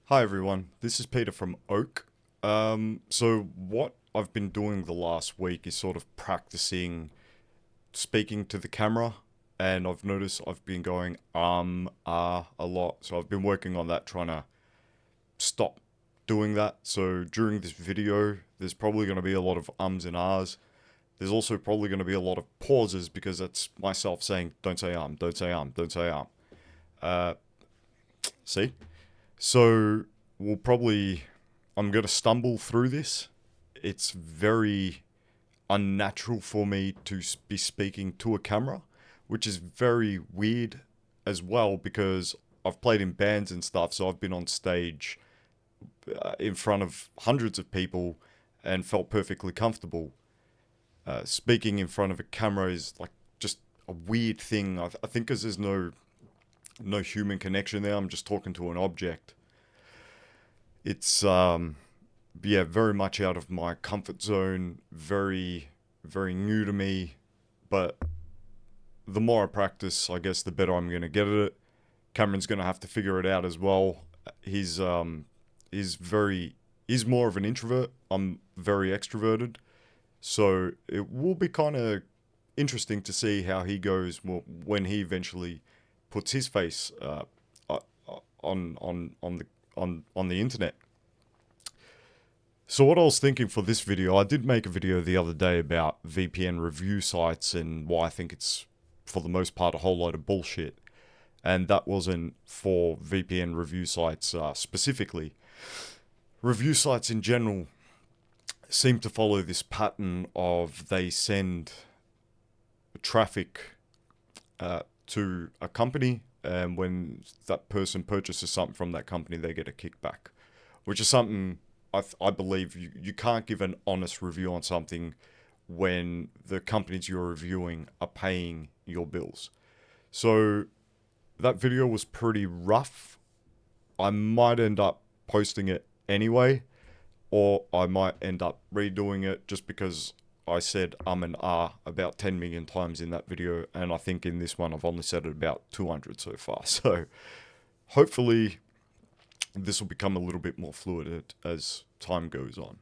Hi everyone, this is Peter from Oak. So what I've been doing the last week is sort of practicing speaking to the camera, and I've noticed I've been going a lot. So I've been working on that, trying to stop doing that. So during this video, there's probably going to be a lot of ums and ahs. There's also probably going to be a lot of pauses because that's myself saying, "Don't say don't say don't say Uh, see? So we'll probably, I'm going to stumble through this. It's very unnatural for me to be speaking to a camera, which is very weird as well because I've played in bands and stuff, so I've been on stage in front of hundreds of people and felt perfectly comfortable. Speaking in front of a camera is like just a weird thing. I think because there's no human connection there. I'm just talking to an object. It's yeah, very much out of my comfort zone, very new to me, but the more I practice, I guess the better I'm going to get at it. Cameron's going to have to figure it out as well. He's very he's more of an introvert. I'm very extroverted. So it will be kind of interesting to see how he goes when he eventually puts his face on the on the internet. So what I was thinking for this video, I did make a video the other day about VPN review sites and why I think it's for the most part a whole load of bullshit. And that wasn't for VPN review sites specifically. Review sites in general seem to follow this pattern of they send traffic to a company, and when that person purchases something from that company, they get a kickback, which is something I believe you can't give an honest review on something when the companies you're reviewing are paying your bills. So that video was pretty rough. I might end up posting it anyway, or I might end up redoing it just because I said and about 10 million times in that video, and I think in this one I've only said it about 200 so far. So hopefully this will become a little bit more fluid as time goes on.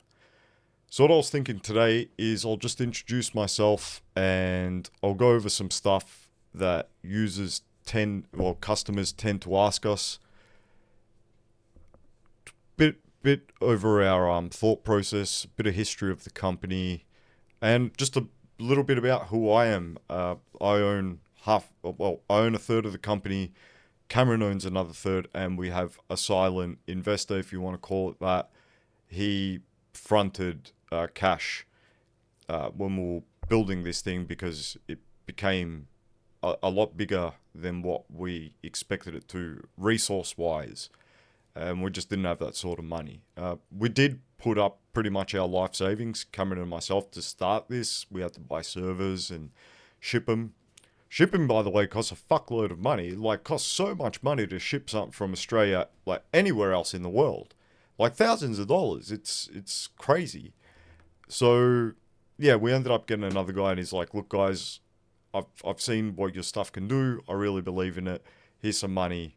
So what I was thinking today is I'll just introduce myself and I'll go over some stuff that customers tend to ask us. Bit over our thought process, bit of history of the company, and just a little bit about who I am. I own I own a third of the company. Cameron owns another third, and we have a silent investor, if you want to call it that. He fronted cash when we were building this thing because it became a lot bigger than what we expected it to, resource wise. And we just didn't have that sort of money. We did put up pretty much our life savings, Cameron and myself, to start this. We had to buy servers and ship them. Shipping, by the way, costs a fuckload of money. Like, costs so much money to ship something from Australia, like anywhere else in the world, like thousands of dollars. It's crazy. So yeah, we ended up getting another guy, and he's like, "Look, guys, I've seen what your stuff can do. I really believe in it. Here's some money.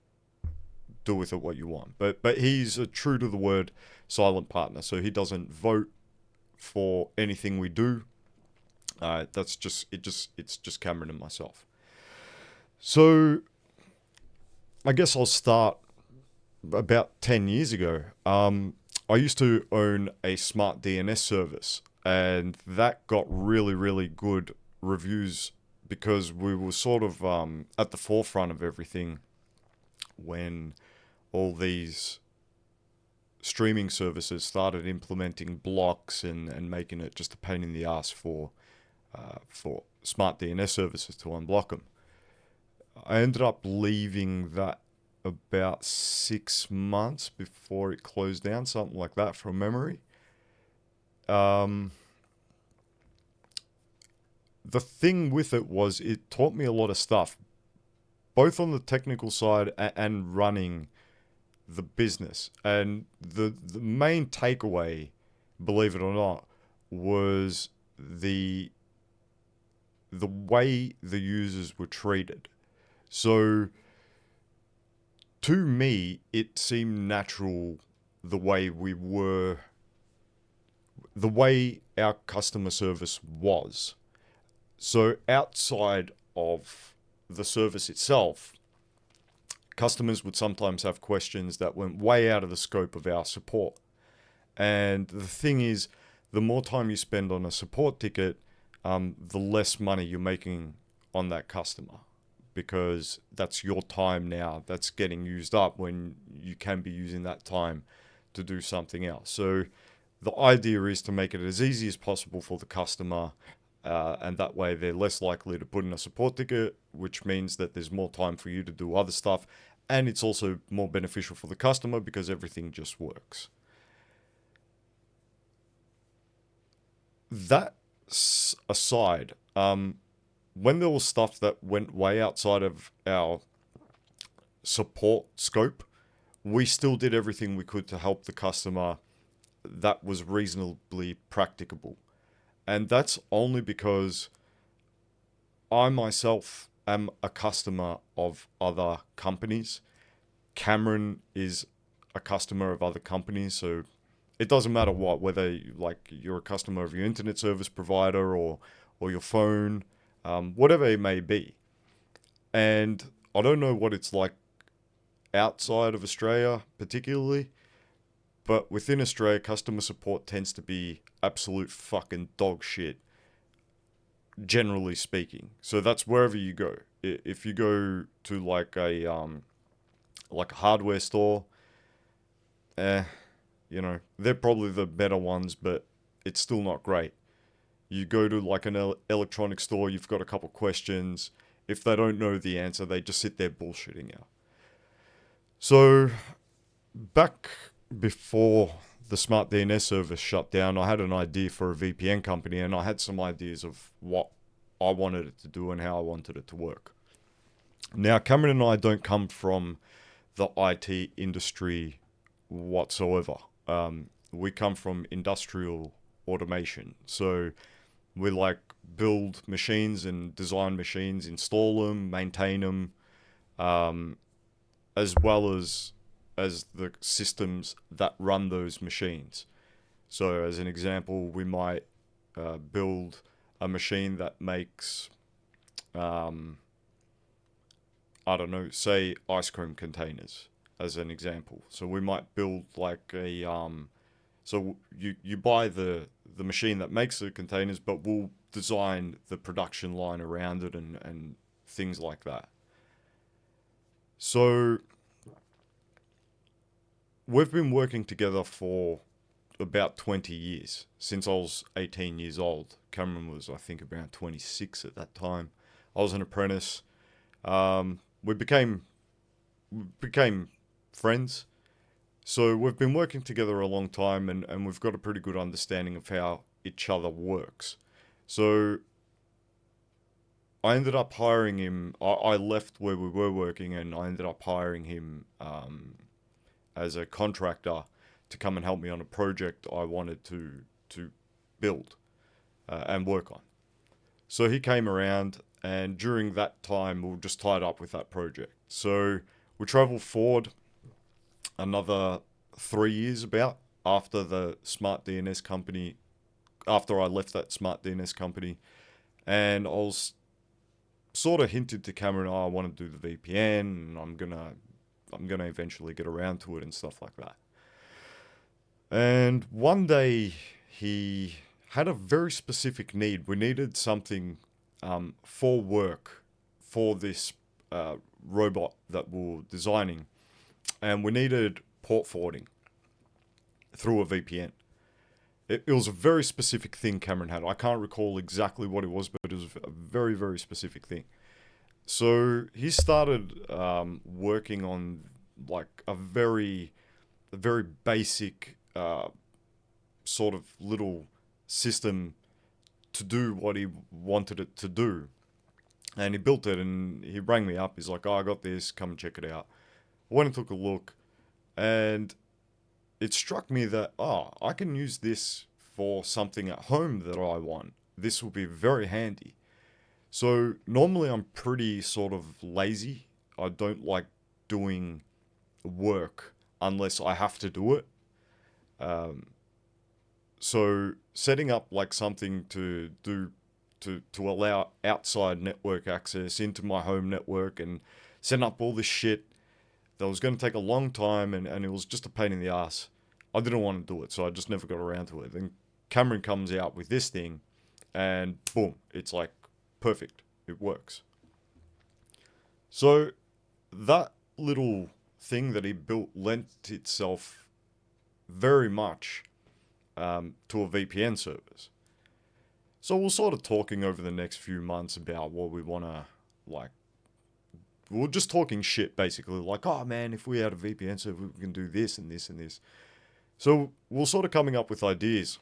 Do with it what you want." But he's a true to the word silent partner, so he doesn't vote for anything we do. That's just it. It's just Cameron and myself. So I guess I'll start about 10 years ago. I used to own a smart DNS service, and that got really good reviews because we were sort of at the forefront of everything when all these streaming services started implementing blocks and making it just a pain in the ass for smart DNS services to unblock them. I ended up leaving that about 6 months before it closed down, something like that from memory. Um, the thing with it was it taught me a lot of stuff, both on the technical side and running the business. And the main takeaway, believe it or not, was the way the users were treated. So to me, it seemed natural the way the way our customer service was. So outside of the service itself, customers would sometimes have questions that went way out of the scope of our support. And the thing is, the more time you spend on a support ticket, the less money you're making on that customer, because that's your time now that's getting used up when you can be using that time to do something else. So the idea is to make it as easy as possible for the customer, and that way they're less likely to put in a support ticket, which means that there's more time for you to do other stuff, and it's also more beneficial for the customer because everything just works. That aside, when there was stuff that went way outside of our support scope, we still did everything we could to help the customer that was reasonably practicable. And that's only because I myself am a customer of other companies. Cameron is a customer of other companies, so it doesn't matter what, whether you're a customer of your internet service provider or your phone, whatever it may be. And I don't know what it's like outside of Australia particularly, but within Australia, customer support tends to be absolute fucking dog shit, generally speaking. So that's wherever you go. If you go to like a hardware store, they're probably the better ones, but it's still not great. You go to like an electronics store, you've got a couple questions. If they don't know the answer, they just sit there bullshitting you. So back before the Smart DNS service shut down, I had an idea for a VPN company, and I had some ideas of what I wanted it to do and how I wanted it to work. Now, Cameron and I don't come from the IT industry whatsoever. We come from industrial automation. So we build machines and design machines, install them, maintain them, as well as the systems that run those machines. So as an example, we might build a machine that makes, say ice cream containers, as an example. So we might build so you buy the machine that makes the containers, but we'll design the production line around it and things like that. So we've been working together for about 20 years, since I was 18 years old. Cameron was, I think, around 26 at that time. I was an apprentice. We became friends. So we've been working together a long time, and we've got a pretty good understanding of how each other works. So I ended up hiring him. I left where we were working, and I ended up hiring him as a contractor to come and help me on a project I wanted to build and work on. So he came around, and during that time, we were just tied up with that project. So we traveled forward another 3 years about after the Smart DNS company, after I left that Smart DNS company, and I was sort of hinted to Cameron, I want to do the VPN, and I'm gonna eventually get around to it and stuff like that. And one day he had a very specific need. We needed something for work for this robot that we were designing, and we needed port forwarding through a VPN. It was a very specific thing Cameron had. I can't recall exactly what it was, but it was a very, very specific thing. So he started working on a very basic sort of little system to do what he wanted it to do. And he built it, and he rang me up. He's like, "Oh, I got this. Come and check it out." I went and took a look, and it struck me that, I can use this for something at home that I want. This will be very handy. So normally I'm pretty sort of lazy. I don't like doing work unless I have to do it. So setting up like something to do to allow outside network access into my home network and setting up all this shit that was going to take a long time, and it was just a pain in the ass. I didn't want to do it, so I just never got around to it. Then Cameron comes out with this thing, and boom, it's like perfect. It works. So that little thing that he built lent itself very much to a VPN service. So we're sort of talking over the next few months about what we want to, like, we're just talking shit basically, like, oh man, if we had a VPN server, we can do this and this and this. So we're sort of coming up with ideas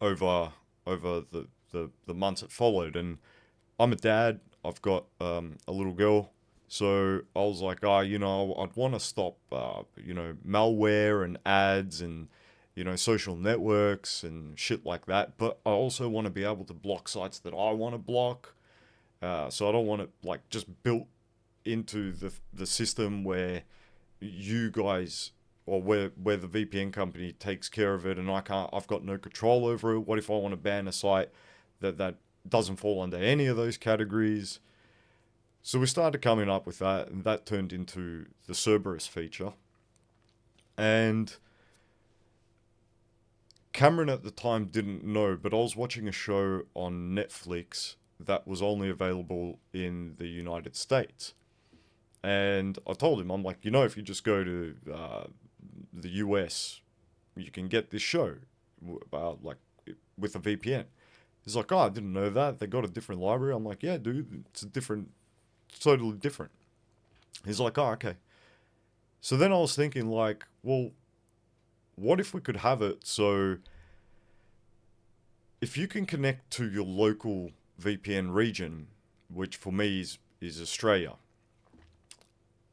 over the months that followed, and I'm a dad. I've got a little girl, so I was like, I'd want to stop, malware and ads and social networks and shit like that. But I also want to be able to block sites that I want to block. So I don't want it like just built into the system where you guys or where the VPN company takes care of it, and I've got no control over it. What if I want to ban a site that doesn't fall under any of those categories? So we started coming up with that, and that turned into the Cerberus feature. And Cameron at the time didn't know, but I was watching a show on Netflix that was only available in the United States. And I told him, I'm like, if you just go to the US, you can get this show with a VPN. He's like, oh, I didn't know that. They got a different library. I'm like, yeah, dude, it's totally different. He's like, oh, okay. So then I was thinking, like, well, what if we could have it so if you can connect to your local VPN region, which for me is Australia,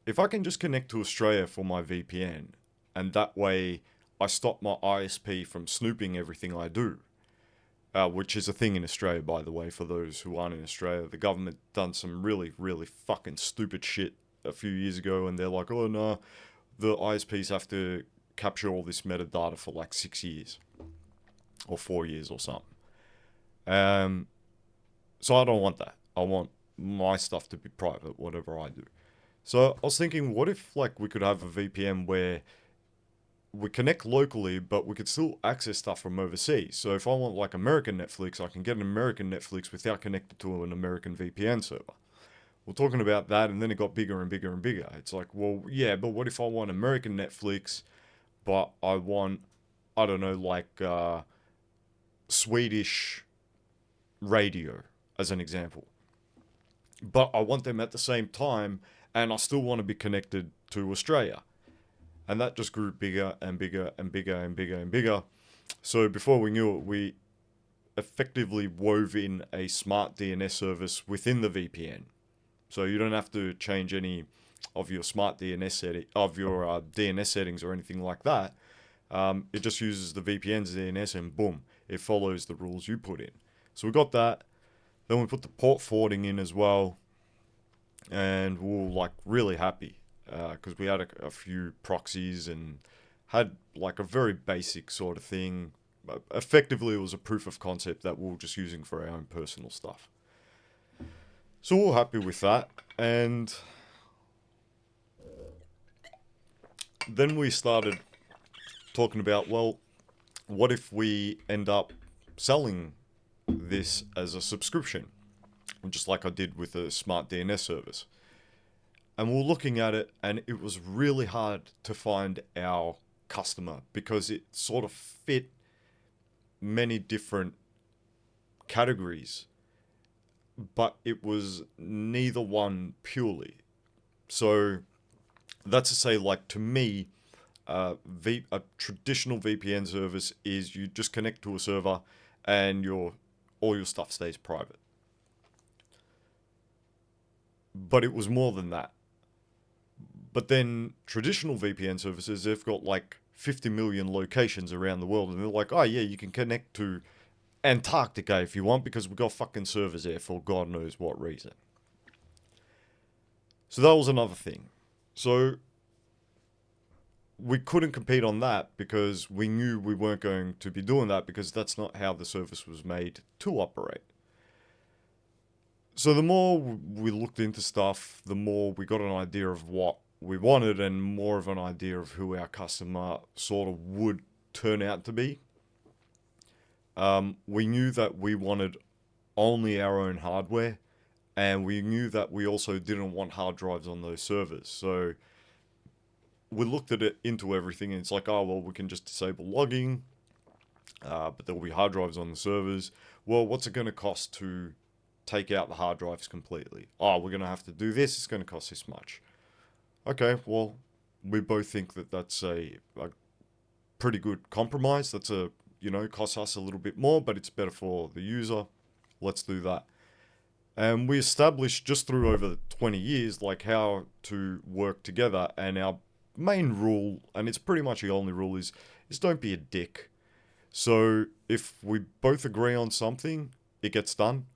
if I can just connect to Australia for my VPN, and that way I stop my ISP from snooping everything I do, which is a thing in Australia, by the way, for those who aren't in Australia. The government done some really, really fucking stupid shit a few years ago, and they're like, oh no, the ISPs have to capture all this metadata for like 6 years or 4 years or something. So I don't want that. I want my stuff to be private, whatever I do. So I was thinking, what if like we could have a VPN where we connect locally, but we could still access stuff from overseas. So if I want like American Netflix, I can get an American Netflix without connected to an American VPN server. We're talking about that, and then it got bigger and bigger and bigger. It's like, well, yeah, but what if I want American Netflix, but I want, I don't know, like Swedish radio, as an example. But I want them at the same time, and I still want to be connected to Australia. And that just grew bigger and bigger and bigger and bigger and bigger. So before we knew it, we effectively wove in a smart DNS service within the VPN. So you don't have to change any of your smart DNS DNS settings or anything like that. It just uses the VPN's DNS, and boom, it follows the rules you put in. So we got that. Then we put the port forwarding in as well, and we were like really happy because we had a few proxies and had like a very basic sort of thing. Effectively, it was a proof of concept that we were just using for our own personal stuff. So we're happy with that, and then we started talking about, well, what if we end up selling this as a subscription, just like I did with a smart DNS service. And we're looking at it, and it was really hard to find our customer because it sort of fit many different categories, but it was neither one purely. So that's to say, like, to me, a traditional VPN service is you just connect to a server and all your stuff stays private. But it was more than that. But then traditional VPN services, they've got like 50 million locations around the world, and they're like, oh yeah, you can connect to Antarctica if you want because we've got fucking servers there for God knows what reason. So that was another thing. So we couldn't compete on that because we knew we weren't going to be doing that because that's not how the service was made to operate. So the more we looked into stuff, the more we got an idea of what we wanted and more of an idea of who our customer sort of would turn out to be. We knew that we wanted only our own hardware, and we knew that we also didn't want hard drives on those servers. So we looked at it into everything, and it's like, oh, well, we can just disable logging, but there will be hard drives on the servers. Well, what's it going to cost to take out the hard drives completely? Oh, we're going to have to do this. It's going to cost this much. Okay, well, we both think that that's a pretty good compromise. That's costs us a little bit more, but it's better for the user. Let's do that. And we established just through over 20 years, like how to work together. And our main rule, and it's pretty much the only rule, is don't be a dick. So if we both agree on something, it gets done.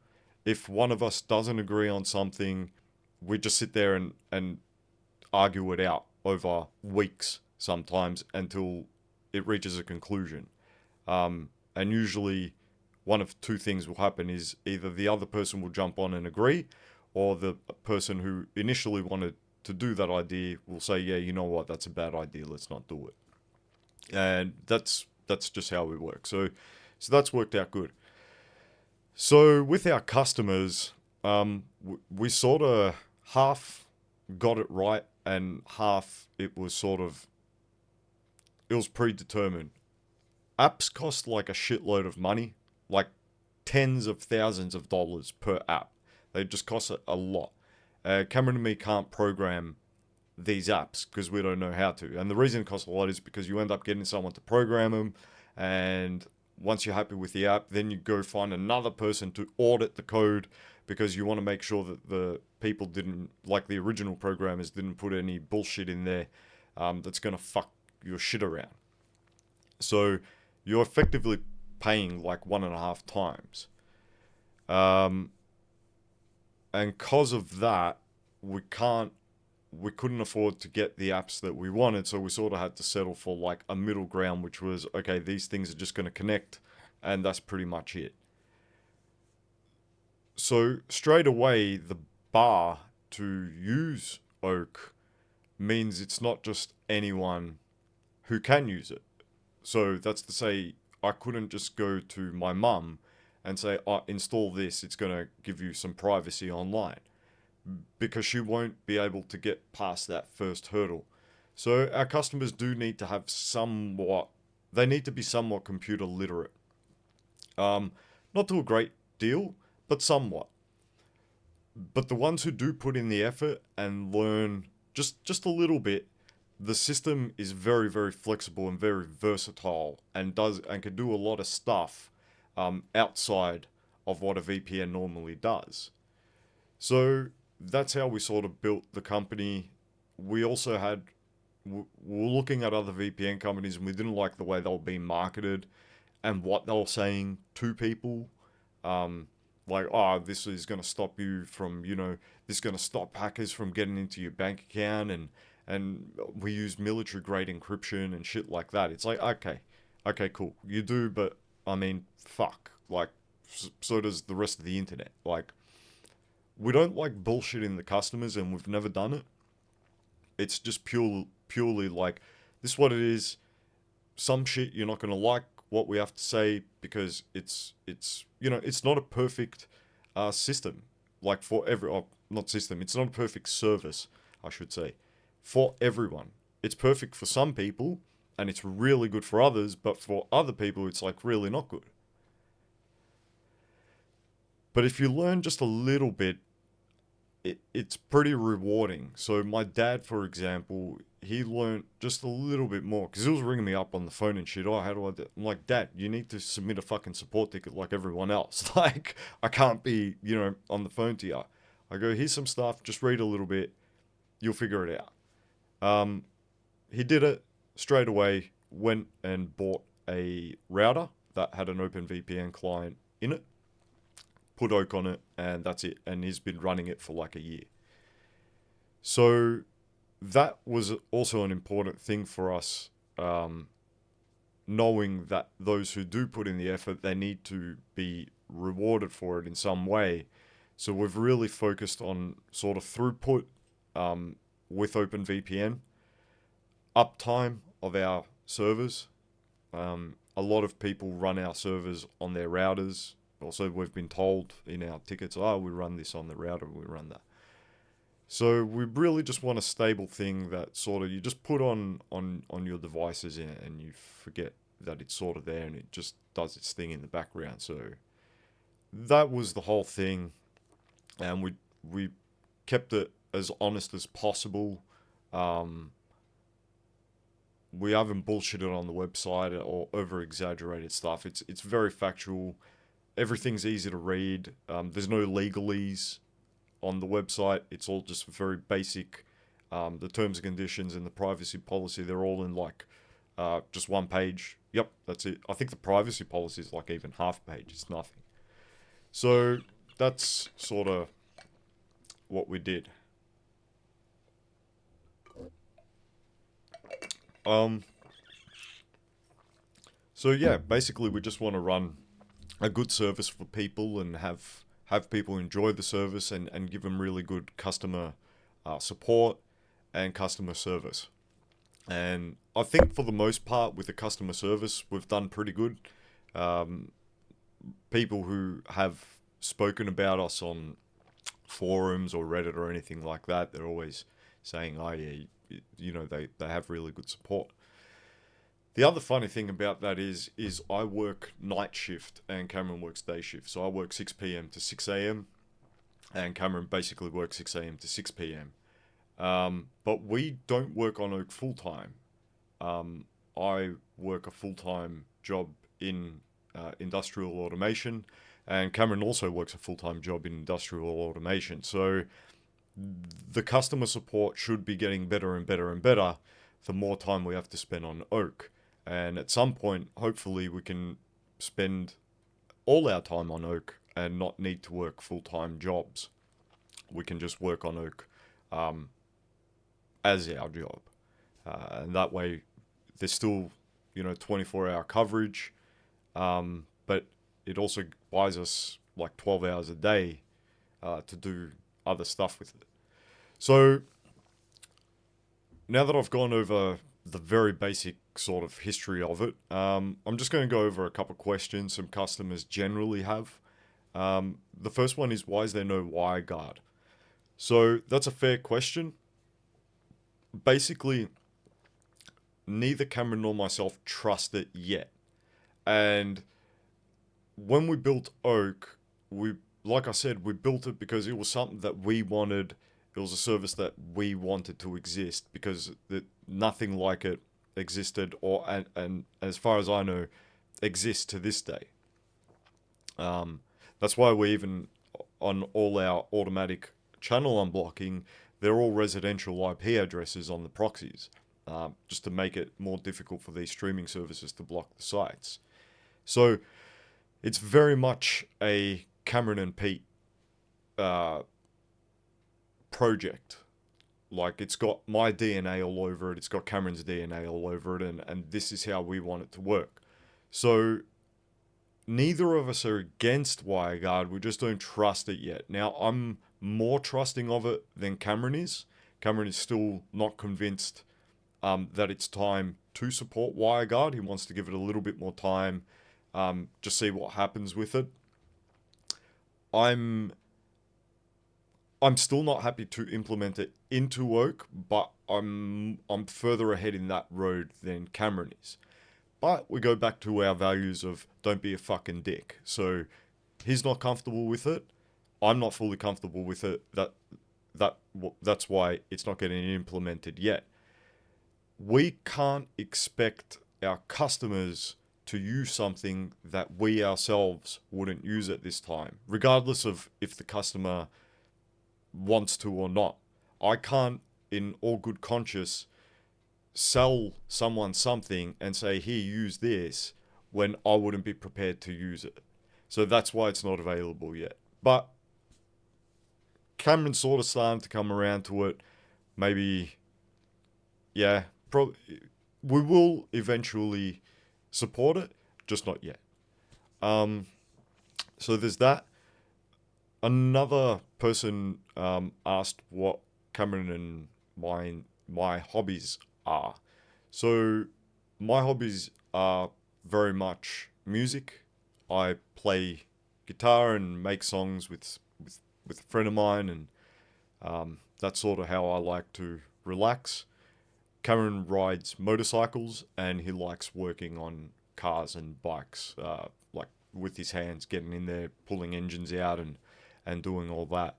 If one of us doesn't agree on something, we just sit there and argue it out over weeks sometimes until it reaches a conclusion. And usually one of two things will happen is either the other person will jump on and agree, or the person who initially wanted to do that idea will say, yeah, you know what, that's a bad idea, let's not do it. And that's just how we work. So that's worked out good. So with our customers, we sort of half got it right and half it was predetermined. Apps cost like a shitload of money, like tens of thousands of dollars per app. They just cost a lot. Cameron and me can't program these apps because we don't know how to. And the reason it costs a lot is because you end up getting someone to program them, and once you're happy with the app, then you go find another person to audit the code because you want to make sure that the people didn't, like the original programmers, didn't put any bullshit in there that's going to fuck your shit around. So you're effectively paying like 1.5 times. And because of that, we couldn't afford to get the apps that we wanted, so we sort of had to settle for like a middle ground, which was, okay, these things are just going to connect, and that's pretty much it. So straight away, the bar to use Oak means it's not just anyone who can use it. So that's to say, I couldn't just go to my mum and say, oh, install this, it's going to give you some privacy online, because she won't be able to get past that first hurdle. So our customers do need to have they need to be somewhat computer literate. Not to a great deal, but somewhat. But the ones who do put in the effort and learn just a little bit, the system is very, very flexible and very versatile and can do a lot of stuff outside of what a VPN normally does. So that's how we sort of built the company. We also we were looking at other VPN companies, and we didn't like the way they were being marketed and what they were saying to people. Like, oh, this is going to stop you from, this is going to stop hackers from getting into your bank account, and we use military grade encryption and shit like that. It's like, okay, cool. You do, but I mean, fuck. Like, so does the rest of the internet. Like, we don't like bullshitting the customers, and we've never done it. It's just purely like, this is what it is. Some shit you're not going to like what we have to say because it's not a perfect system. Like for not system. It's not a perfect service, I should say, for everyone. It's perfect for some people, and it's really good for others. But for other people, it's like really not good. But if you learn just a little bit, it's pretty rewarding. So my dad, for example, he learned just a little bit more because he was ringing me up on the phone and shit. Oh, how do I do? I'm like, Dad, you need to submit a fucking support ticket like everyone else. Like, I can't be, on the phone to you. I go, here's some stuff. Just read a little bit. You'll figure it out. He did it straight away. Went and bought a router that had an OpenVPN client in it. Put Oak on it, and that's it. And he's been running it for like a year. So that was also an important thing for us, knowing that those who do put in the effort, they need to be rewarded for it in some way. So we've really focused on sort of throughput with OpenVPN, uptime of our servers. A lot of people run our servers on their routers. Also, we've been told in our tickets, oh, we run this on the router, we run that. So we really just want a stable thing that sort of you just put on your devices and you forget that it's sort of there and it just does its thing in the background. So that was the whole thing, and we kept it as honest as possible. Um, we haven't bullshitted on the website or over exaggerated stuff. It's very factual. Everything's easy to read. There's no legalese on the website. It's all just very basic. The terms and conditions and the privacy policy, they're all in like just one page. Yep, that's it. I think the privacy policy is like even half a page. It's nothing. So that's sort of what we did. Um, so yeah, basically we just want to run a good service for people and have people enjoy the service and give them really good customer support and customer service. And I think for the most part with the customer service, we've done pretty good. Um, People who have spoken about us on forums or Reddit or anything like that, they're always saying, oh yeah, they have really good support. The other funny thing about that is I work night shift and Cameron works day shift. So I work 6 p.m. to 6 a.m. and Cameron basically works 6 a.m. to 6 p.m. But we don't work on Oak full time. I work a full time job in industrial automation, and Cameron also works a full time job in industrial automation. So the customer support should be getting better and better and better the more time we have to spend on Oak. And at some point, hopefully, we can spend all our time on Oak and not need to work full time jobs. We can just work on Oak um, as our job. And that way, there's still, 24-hour coverage, but it also buys us like 12 hours a day to do other stuff with it. So now that I've gone over the very basic sort of history of it, I'm just going to go over a couple of questions some customers generally have. The first one is, why is there no WireGuard? So that's a fair question. Basically, neither Cameron nor myself trust it yet. And when we built Oak, like I said, we built it because it was something that we wanted. It was a service that we wanted to exist because nothing like it existed, and as far as I know, exists to this day. That's why we even on all our automatic channel unblocking, they're all residential IP addresses on the proxies, just to make it more difficult for these streaming services to block the sites. So it's very much a Cameron and Pete project. Like, it's got my DNA all over it, it's got Cameron's DNA all over it, and this is how we want it to work. So neither of us are against WireGuard, we just don't trust it yet. Now, I'm more trusting of it than Cameron is. Cameron is still not convinced that it's time to support WireGuard. He wants to give it a little bit more time, just see what happens with it. I'm still not happy to implement it into Oak, but I'm further ahead in that road than Cameron is. But we go back to our values of don't be a fucking dick. So he's not comfortable with it. I'm not fully comfortable with it. That's why it's not getting implemented yet. We can't expect our customers to use something that we ourselves wouldn't use at this time, regardless of if the customer wants to or not. I can't, in all good conscience, sell someone something and say, here, use this, when I wouldn't be prepared to use it. So that's why it's not available yet. But Cameron's sort of starting to come around to it. Maybe yeah, we will eventually support it, just not yet. Um, so there's that. Another person asked what Cameron and my hobbies are. So my hobbies are very much music. I play guitar and make songs with a friend of mine, and that's sort of how I like to relax. Cameron rides motorcycles and he likes working on cars and bikes, like with his hands, getting in there, pulling engines out, and doing all that.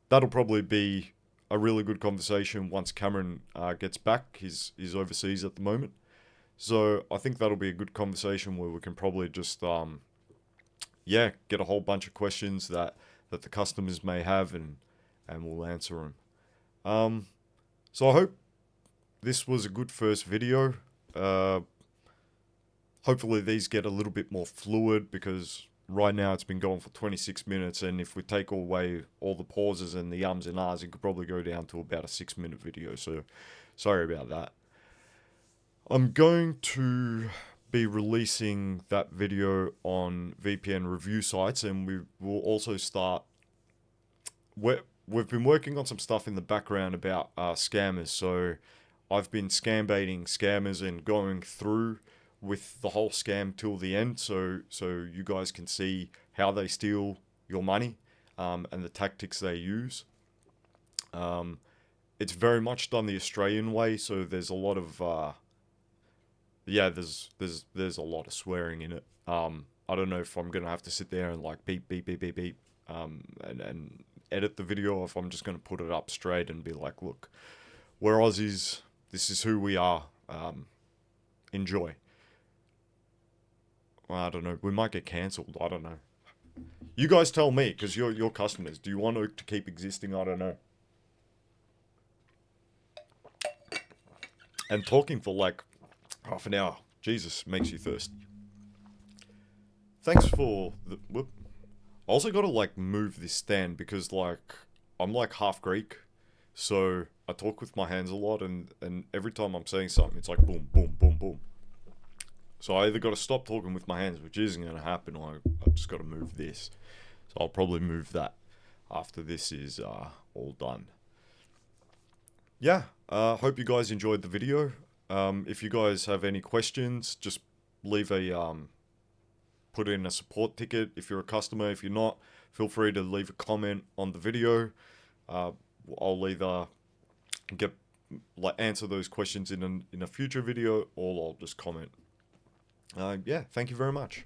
That'll probably be a really good conversation once Cameron gets back. He's overseas at the moment, so I think that'll be a good conversation where we can probably just yeah, get a whole bunch of questions that the customers may have, and we'll answer them. Um, so I hope this was a good first video. Uh, Hopefully these get a little bit more fluid because right now it's been going for 26 minutes, and if we take away all the pauses and the ums and ahs, it could probably go down to about a 6 minute video. So sorry about that. I'm going to be releasing that video on VPN review sites, and we will also start. We've been working on some stuff in the background about scammers. So I've been scam baiting scammers and going through with the whole scam till the end, so you guys can see how they steal your money, and the tactics they use. Um, it's very much done the Australian way, so there's a lot of yeah, there's a lot of swearing in it. I don't know if I'm gonna have to sit there and like beep beep beep beep beep, and edit the video, or if I'm just gonna put it up straight and be like, look, we're Aussies. This is who we are. Enjoy. Well, I don't know. We might get cancelled. I don't know. You guys tell me, because you're customers. Do you want to keep existing? I don't know. And talking for like half an hour. Jesus, makes you thirsty. Thanks for the... Whoop. I also got to like move this stand because like I'm like half Greek. So I talk with my hands a lot, and every time I'm saying something, it's like boom, boom, boom, boom. So I either got to stop talking with my hands, which isn't going to happen, or I just got to move this. So I'll probably move that after this is all done. Yeah, hope you guys enjoyed the video. If you guys have any questions, just leave a put in a support ticket if you're a customer. If you're not, feel free to leave a comment on the video. I'll either get like answer those questions in a future video, or I'll just comment. Yeah, thank you very much.